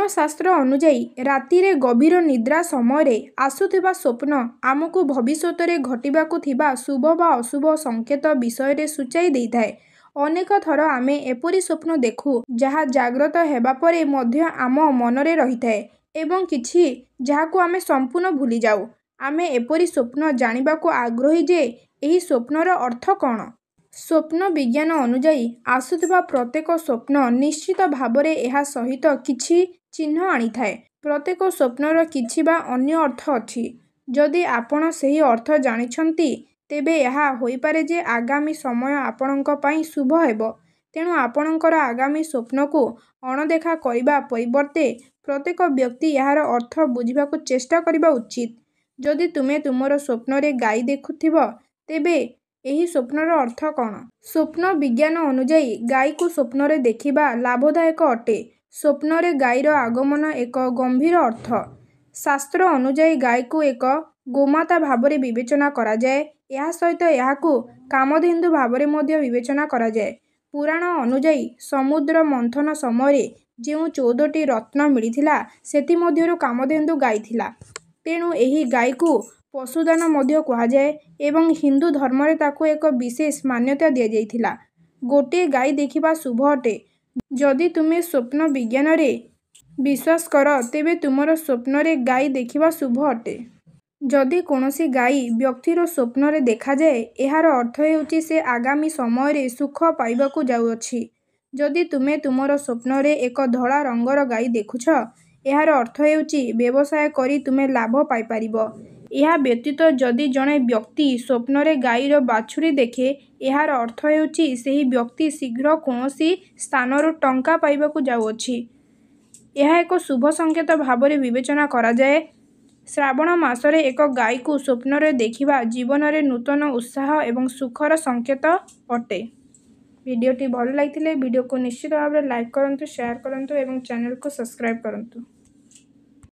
ସ୍ୱପ୍ନଶାସ୍ତ୍ର ଅନୁଯାୟୀ ରାତିରେ ଗଭୀର ନିଦ୍ରା ସମୟରେ ଆସୁଥିବା ସ୍ୱପ୍ନ ଆମକୁ ଭବିଷ୍ୟତରେ ଘଟିବାକୁ ଥିବା ଶୁଭ ବା ଅଶୁଭ ସଂକେତ ବିଷୟରେ ସୂଚାଇ ଦେଇଥାଏ। ଅନେକ ଥର ଆମେ ଏପରି ସ୍ୱପ୍ନ ଦେଖୁ ଯାହା ଜାଗ୍ରତ ହେବା ପରେ ମଧ୍ୟ ଆମ ମନରେ ରହିଥାଏ ଏବଂ କିଛି ଯାହାକୁ ଆମେ ସମ୍ପୂର୍ଣ୍ଣ ଭୁଲିଯାଉ। ଆମେ ଏପରି ସ୍ୱପ୍ନ ଜାଣିବାକୁ ଆଗ୍ରହୀ ଯେ ଏହି ସ୍ୱପ୍ନର ଅର୍ଥ କ'ଣ? ସ୍ୱପ୍ନ ବିଜ୍ଞାନ ଅନୁଯାୟୀ ଆସୁଥିବା ପ୍ରତ୍ୟେକ ସ୍ୱପ୍ନ ନିଶ୍ଚିତ ଭାବରେ ଏହା ସହିତ କିଛି ଚିହ୍ନ ଆଣିଥାଏ। ପ୍ରତ୍ୟେକ ସ୍ୱପ୍ନର କିଛି ବା ଅନ୍ୟ ଅର୍ଥ ଅଛି। ଯଦି ଆପଣ ସେହି ଅର୍ଥ ଜାଣିଛନ୍ତି ତେବେ ଏହା ହୋଇପାରେ ଯେ ଆଗାମୀ ସମୟ ଆପଣଙ୍କ ପାଇଁ ଶୁଭ ହେବ। ତେଣୁ ଆପଣଙ୍କର ଆଗାମୀ ସ୍ୱପ୍ନକୁ ଅଣଦେଖା କରିବା ପରିବର୍ତ୍ତେ ପ୍ରତ୍ୟେକ ବ୍ୟକ୍ତି ଏହାର ଅର୍ଥ ବୁଝିବାକୁ ଚେଷ୍ଟା କରିବା ଉଚିତ। ଯଦି ତୁମେ ତୁମର ସ୍ୱପ୍ନରେ ଗାଈ ଦେଖୁଥିବ ତେବେ ଏହି ସ୍ୱପ୍ନର ଅର୍ଥ କ'ଣ? ସ୍ୱପ୍ନ ବିଜ୍ଞାନ ଅନୁଯାୟୀ ଗାଈକୁ ସ୍ୱପ୍ନରେ ଦେଖିବା ଲାଭଦାୟକ ଅଟେ। ସ୍ୱପ୍ନରେ ଗାଈର ଆଗମନ ଏକ ଗମ୍ଭୀର ଅର୍ଥ। ଶାସ୍ତ୍ର ଅନୁଯାୟୀ ଗାଈକୁ ଏକ ଗୋମାତା ଭାବରେ ବିବେଚନା କରାଯାଏ। ଏହା ସହିତ ଏହାକୁ କାମଧେନୁ ଭାବରେ ମଧ୍ୟ ବିବେଚନା କରାଯାଏ। ପୁରାଣ ଅନୁଯାୟୀ ସମୁଦ୍ର ମନ୍ଥନ ସମୟରେ ଯେଉଁ 14ଟି ରତ୍ନ ମିଳିଥିଲା ସେଥିମଧ୍ୟରୁ କାମଧେନୁ ଗାଈ ଥିଲା। ତେଣୁ ଏହି ଗାଈକୁ ପଶୁଦାନ ମଧ୍ୟ କୁହାଯାଏ ଏବଂ ହିନ୍ଦୁ ଧର୍ମରେ ତାକୁ ଏକ ବିଶେଷ ମାନ୍ୟତା ଦିଆଯାଇଥିଲା। ଗୋଟିଏ ଗାଈ ଦେଖିବା ଶୁଭ ଅଟେ। ଯଦି ତୁମେ ସ୍ୱପ୍ନ ବିଜ୍ଞାନରେ ବିଶ୍ୱାସ କର ତେବେ ତୁମର ସ୍ୱପ୍ନରେ ଗାଈ ଦେଖିବା ଶୁଭ ଅଟେ। ଯଦି କୌଣସି ଗାଈ ବ୍ୟକ୍ତିର ସ୍ୱପ୍ନରେ ଦେଖାଯାଏ ଏହାର ଅର୍ଥ ହେଉଛି ସେ ଆଗାମୀ ସମୟରେ ସୁଖ ପାଇବାକୁ ଯାଉଅଛି। ଯଦି ତୁମେ ତୁମର ସ୍ୱପ୍ନରେ ଏକ ଧଳା ରଙ୍ଗର ଗାଈ ଦେଖୁଛ ଏହାର ଅର୍ଥ ହେଉଛି ବ୍ୟବସାୟ କରି ତୁମେ ଲାଭ ପାଇପାରିବ। ଏହା ବ୍ୟତୀତ ଯଦି ଜଣେ ବ୍ୟକ୍ତି ସ୍ୱପ୍ନରେ ଗାଈର ବାଛୁରୀ ଦେଖେ ଏହାର ଅର୍ଥ ହେଉଛି ସେହି ବ୍ୟକ୍ତି ଶୀଘ୍ର କୌଣସି ସ୍ଥାନରୁ ଟଙ୍କା ପାଇବାକୁ ଯାଉଅଛି। ଏହା ଏକ ଶୁଭ ସଂକେତ ଭାବରେ ବିବେଚନା କରାଯାଏ। ଶ୍ରାବଣ ମାସରେ ଏକ ଗାଈକୁ ସ୍ୱପ୍ନରେ ଦେଖିବା ଜୀବନରେ ନୂତନ ଉତ୍ସାହ ଏବଂ ସୁଖର ସଂକେତ ଅଟେ। ଭିଡ଼ିଓଟି ଭଲ ଲାଗିଥିଲେ ଭିଡ଼ିଓକୁ ନିଶ୍ଚିତ ଭାବରେ ଲାଇକ୍ କରନ୍ତୁ, ସେୟାର କରନ୍ତୁ ଏବଂ ଚ୍ୟାନେଲକୁ ସବସ୍କ୍ରାଇବ୍ କରନ୍ତୁ।